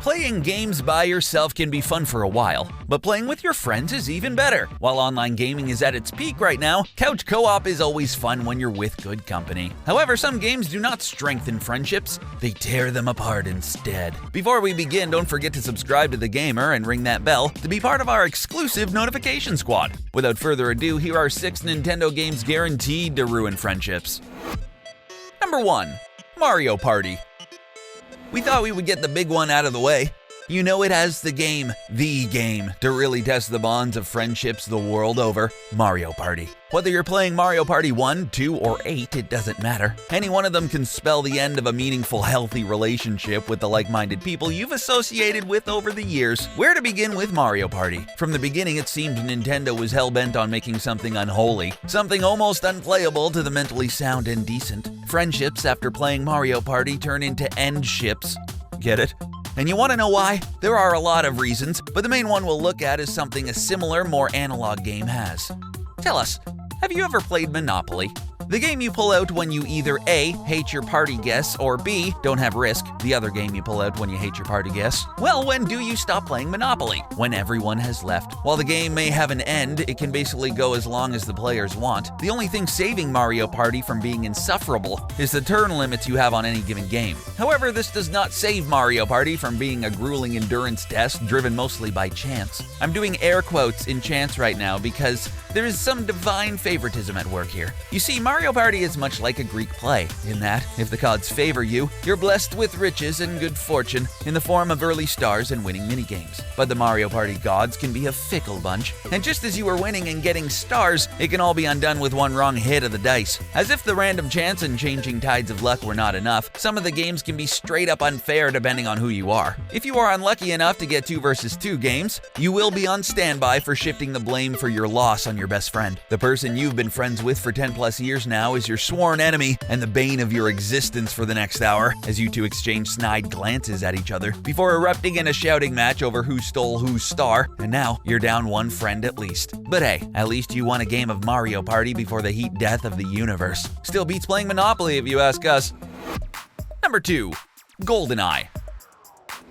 Playing games by yourself can be fun for a while, but playing with your friends is even better. While online gaming is at its peak right now, couch co-op is always fun when you're with good company. However, some games do not strengthen friendships, they tear them apart instead. Before we begin, don't forget to subscribe to TheGamer and ring that bell to be part of our exclusive notification squad. Without further ado, here are 6 Nintendo games guaranteed to ruin friendships. Number 1. Mario Party. We thought we would get the big one out of the way. You know it has the game to really test the bonds of friendships the world over, Mario Party. Whether you're playing Mario Party 1, 2, or 8, it doesn't matter. Any one of them can spell the end of a meaningful, healthy relationship with the like-minded people you've associated with over the years. Where to begin with Mario Party? From the beginning, it seemed Nintendo was hell-bent on making something unholy, something almost unplayable to the mentally sound and decent. Friendships after playing Mario Party turn into end-ships. Get it? And you want to know why? There are a lot of reasons, but the main one we'll look at is something a similar, more analog game has. Tell us, have you ever played Monopoly? The game you pull out when you either A, hate your party guests, or B, don't have Risk, the other game you pull out when you hate your party guests. Well, when do you stop playing Monopoly? When everyone has left. While the game may have an end, it can basically go as long as the players want. The only thing saving Mario Party from being insufferable is the turn limits you have on any given game. However, this does not save Mario Party from being a grueling endurance test driven mostly by chance. I'm doing air quotes in chance right now because there is some divine favoritism at work here. You see, Mario Party is much like a Greek play, in that, if the gods favor you, you're blessed with riches and good fortune in the form of early stars and winning minigames. But the Mario Party gods can be a fickle bunch, and just as you are winning and getting stars, it can all be undone with one wrong hit of the dice. As if the random chance and changing tides of luck were not enough, some of the games can be straight up unfair depending on who you are. If you are unlucky enough to get 2 versus 2 games, you will be on standby for shifting the blame for your loss on your best friend. The person you've been friends with for 10 plus years now is your sworn enemy and the bane of your existence for the next hour, as you two exchange snide glances at each other before erupting in a shouting match over who stole whose star, and now you're down one friend at least. But hey, at least you won a game of Mario Party before the heat death of the universe. Still beats playing Monopoly if you ask us. Number 2. Goldeneye.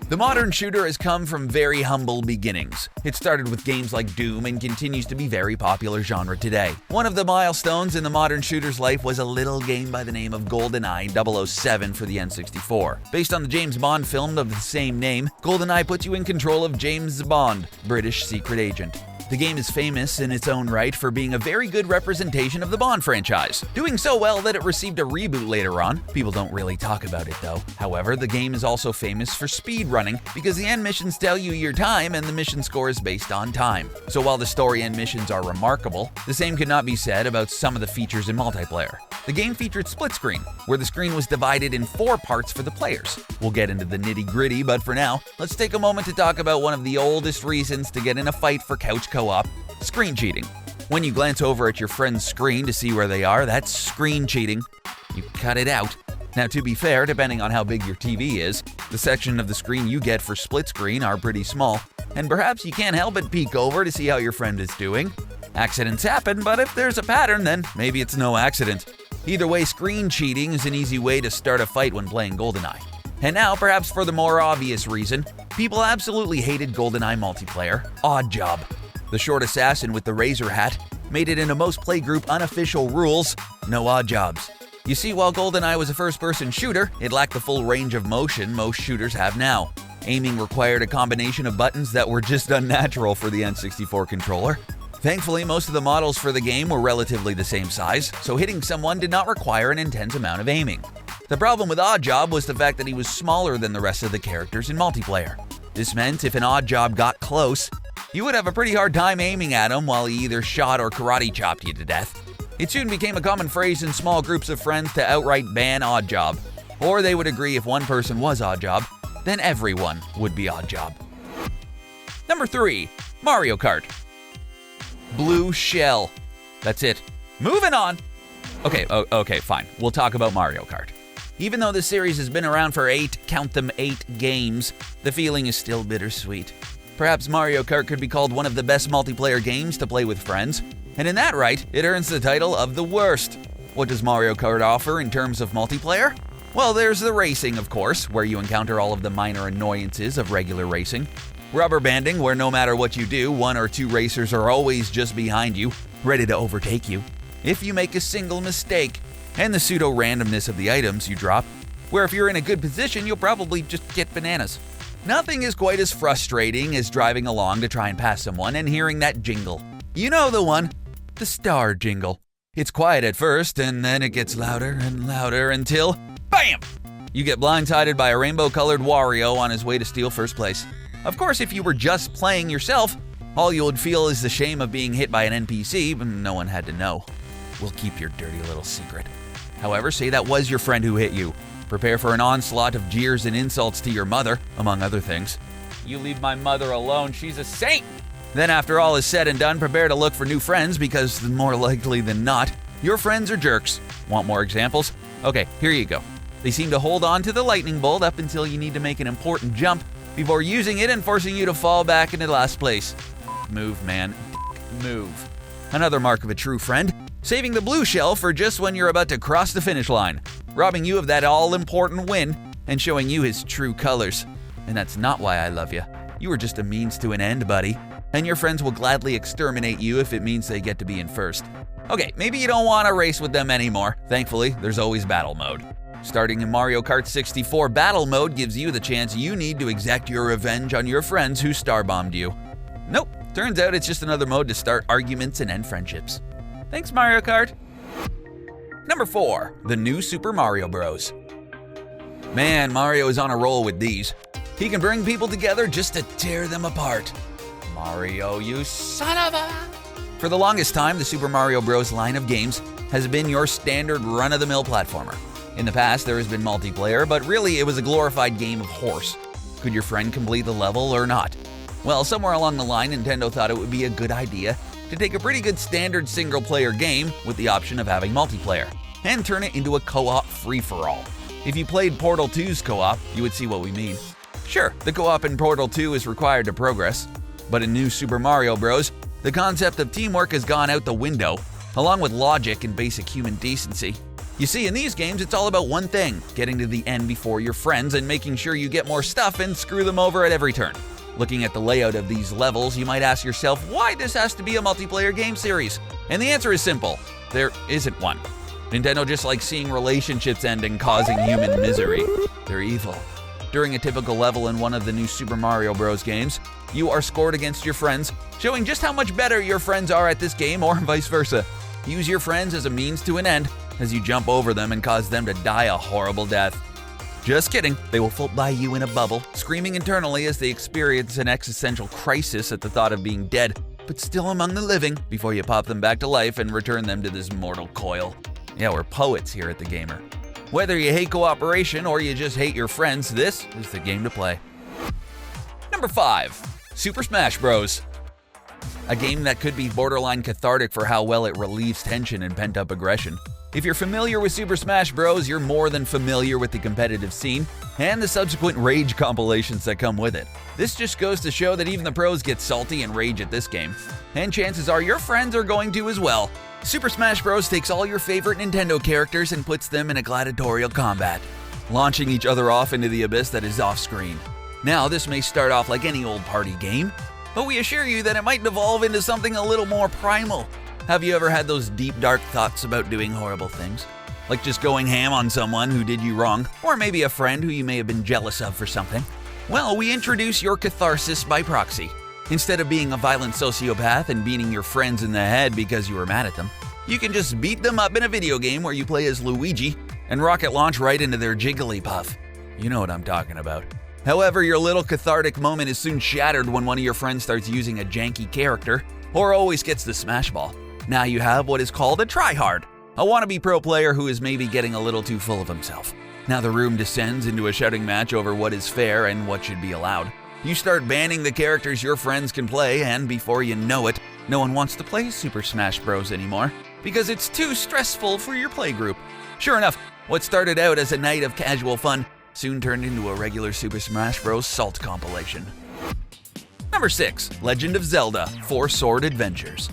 The modern shooter has come from very humble beginnings. It started with games like Doom and continues to be a very popular genre today. One of the milestones in the modern shooter's life was a little game by the name of Goldeneye 007 for the N64. Based on the James Bond film of the same name, Goldeneye puts you in control of James Bond, British secret agent. The game is famous in its own right for being a very good representation of the Bond franchise, doing so well that it received a reboot later on. People don't really talk about it though. However, the game is also famous for speedrunning because the end missions tell you your time and the mission score is based on time. So while the story and missions are remarkable, the same could not be said about some of the features in multiplayer. The game featured split screen, where the screen was divided in 4 parts for the players. We'll get into the nitty-gritty, but for now, let's take a moment to talk about one of the oldest reasons to get in a fight for couch co-op: screen cheating. When you glance over at your friend's screen to see where they are, that's screen cheating. You cut it out. Now, to be fair, depending on how big your TV is, the section of the screen you get for split screen are pretty small, and perhaps you can't help but peek over to see how your friend is doing. Accidents happen, but if there's a pattern, then maybe it's no accident. Either way, screen cheating is an easy way to start a fight when playing Goldeneye. And now, perhaps for the more obvious reason, people absolutely hated Goldeneye multiplayer: Odd Job. The short assassin with the razor hat made it into most playgroup unofficial rules: no odd jobs. You see, while Goldeneye was a first-person shooter, it lacked the full range of motion most shooters have now. Aiming required a combination of buttons that were just unnatural for the N64 controller. Thankfully, most of the models for the game were relatively the same size, so hitting someone did not require an intense amount of aiming. The problem with Odd Job was the fact that he was smaller than the rest of the characters in multiplayer. This meant if an Odd Job got close, you would have a pretty hard time aiming at him while he either shot or karate chopped you to death. It soon became a common phrase in small groups of friends to outright ban Odd Job. Or they would agree if one person was Odd Job, then everyone would be Odd Job. Number 3. Mario Kart. Blue shell. That's it. Moving on. Okay, fine. We'll talk about Mario Kart. Even though the series has been around for 8 games, the feeling is still bittersweet. Perhaps Mario Kart could be called one of the best multiplayer games to play with friends, and in that right, it earns the title of the worst. What does Mario Kart offer in terms of multiplayer? Well, there's the racing, of course, where you encounter all of the minor annoyances of regular racing. Rubber banding, where no matter what you do, one or two racers are always just behind you, ready to overtake you if you make a single mistake. And the pseudo-randomness of the items you drop, where if you're in a good position, you'll probably just get bananas. Nothing is quite as frustrating as driving along to try and pass someone and hearing that jingle. You know the one, the star jingle. It's quiet at first, and then it gets louder and louder until, BAM! You get blindsided by a rainbow-colored Wario on his way to steal first place. Of course, if you were just playing yourself, all you would feel is the shame of being hit by an NPC, but no one had to know. We'll keep your dirty little secret. However, say that was your friend who hit you. Prepare for an onslaught of jeers and insults to your mother, among other things. You leave my mother alone, she's a saint! Then after all is said and done, prepare to look for new friends because more likely than not, your friends are jerks. Want more examples? Okay, here you go. They seem to hold on to the lightning bolt up until you need to make an important jump before using it and forcing you to fall back into last place. Move, man. Move. Another mark of a true friend, saving the blue shell for just when you're about to cross the finish line, robbing you of that all-important win and showing you his true colors. And that's not why I love you. You were just a means to an end, buddy. And your friends will gladly exterminate you if it means they get to be in first. Okay, maybe you don't want to race with them anymore. Thankfully, there's always battle mode. Starting in Mario Kart 64, battle mode gives you the chance you need to exact your revenge on your friends who starbombed you. Nope, turns out it's just another mode to start arguments and end friendships. Thanks, Mario Kart. Number 4, the new Super Mario Bros. Man, Mario is on a roll with these. He can bring people together just to tear them apart. Mario, you son of a... For the longest time, the Super Mario Bros. Line of games has been your standard run-of-the-mill platformer. In the past, there has been multiplayer, but really it was a glorified game of horse. Could your friend complete the level or not? Well, somewhere along the line, Nintendo thought it would be a good idea to take a pretty good standard single-player game with the option of having multiplayer, and turn it into a co-op free-for-all. If you played Portal 2's co-op, you would see what we mean. Sure, the co-op in Portal 2 is required to progress, but in New Super Mario Bros., the concept of teamwork has gone out the window, along with logic and basic human decency. You see, in these games, it's all about one thing, getting to the end before your friends and making sure you get more stuff and screw them over at every turn. Looking at the layout of these levels, you might ask yourself why this has to be a multiplayer game series. And the answer is simple. There isn't one. Nintendo just likes seeing relationships end and causing human misery. They're evil. During a typical level in one of the new Super Mario Bros. Games, you are scored against your friends, showing just how much better your friends are at this game or vice versa. Use your friends as a means to an end as you jump over them and cause them to die a horrible death. Just kidding, they will float by you in a bubble, screaming internally as they experience an existential crisis at the thought of being dead, but still among the living, before you pop them back to life and return them to this mortal coil. Yeah, we're poets here at TheGamer. Whether you hate cooperation or you just hate your friends, this is the game to play. Number 5, Super Smash Bros. A game that could be borderline cathartic for how well it relieves tension and pent-up aggression. If you're familiar with Super Smash Bros., you're more than familiar with the competitive scene and the subsequent rage compilations that come with it. This just goes to show that even the pros get salty and rage at this game, and chances are your friends are going to as well. Super Smash Bros. Takes all your favorite Nintendo characters and puts them in a gladiatorial combat, launching each other off into the abyss that is off-screen. Now, this may start off like any old party game, but we assure you that it might devolve into something a little more primal. Have you ever had those deep, dark thoughts about doing horrible things? Like just going ham on someone who did you wrong, or maybe a friend who you may have been jealous of for something? Well, we introduce your catharsis by proxy. Instead of being a violent sociopath and beating your friends in the head because you were mad at them, you can just beat them up in a video game where you play as Luigi and rocket launch right into their Jigglypuff. You know what I'm talking about. However, your little cathartic moment is soon shattered when one of your friends starts using a janky character or always gets the smash ball. Now you have what is called a tryhard, a wannabe pro player who is maybe getting a little too full of himself. Now the room descends into a shouting match over what is fair and what should be allowed. You start banning the characters your friends can play, and before you know it, no one wants to play Super Smash Bros. Anymore because it's too stressful for your playgroup. Sure enough, what started out as a night of casual fun soon turned into a regular Super Smash Bros. Salt compilation. Number 6, Legend of Zelda: Four-Sword Adventures.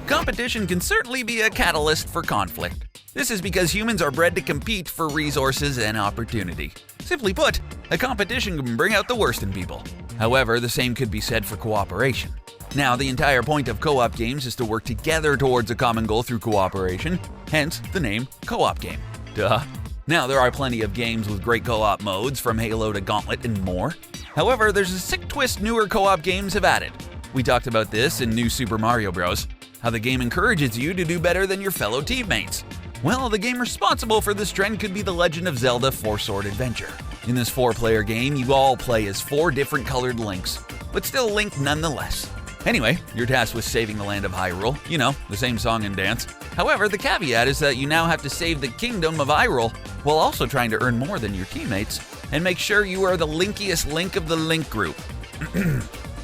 Competition can certainly be a catalyst for conflict. This is because humans are bred to compete for resources and opportunity. Simply put, a competition can bring out the worst in people. However, the same could be said for cooperation. Now, the entire point of co-op games is to work together towards a common goal through cooperation, hence the name co-op game. Duh. Now, there are plenty of games with great co-op modes, from Halo to Gauntlet and more. However, there's a sick twist newer co-op games have added. We talked about this in New Super Mario Bros., how the game encourages you to do better than your fellow teammates. Well, the game responsible for this trend could be The Legend of Zelda 4-Sword Adventure. In this 4-player game, you all play as 4 different colored Links, but still Link nonetheless. Anyway, you're tasked with saving the land of Hyrule, you know, the same song and dance. However, the caveat is that you now have to save the kingdom of Hyrule, while also trying to earn more than your teammates, and make sure you are the linkiest Link of the Link group.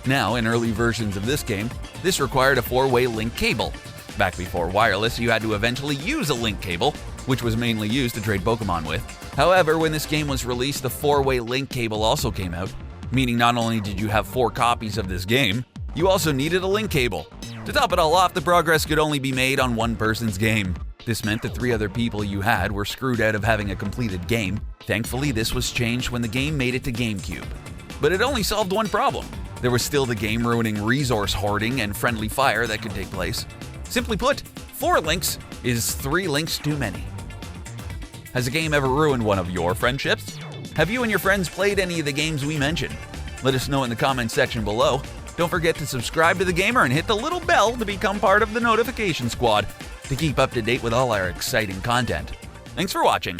Now, in early versions of this game, this required a 4-way link cable. Back before wireless, you had to eventually use a link cable, which was mainly used to trade Pokemon with. However, when this game was released, the 4-way link cable also came out, meaning not only did you have 4 copies of this game, you also needed a link cable. To top it all off, the progress could only be made on one person's game. This meant the 3 other people you had were screwed out of having a completed game. Thankfully, this was changed when the game made it to GameCube. But it only solved one problem. There was still the game-ruining resource hoarding and friendly fire that could take place. Simply put, 4 links is 3 links too many. Has a game ever ruined one of your friendships? Have you and your friends played any of the games we mentioned? Let us know in the comments section below. Don't forget to subscribe to TheGamer and hit the little bell to become part of the notification squad to keep up to date with all our exciting content. Thanks for watching.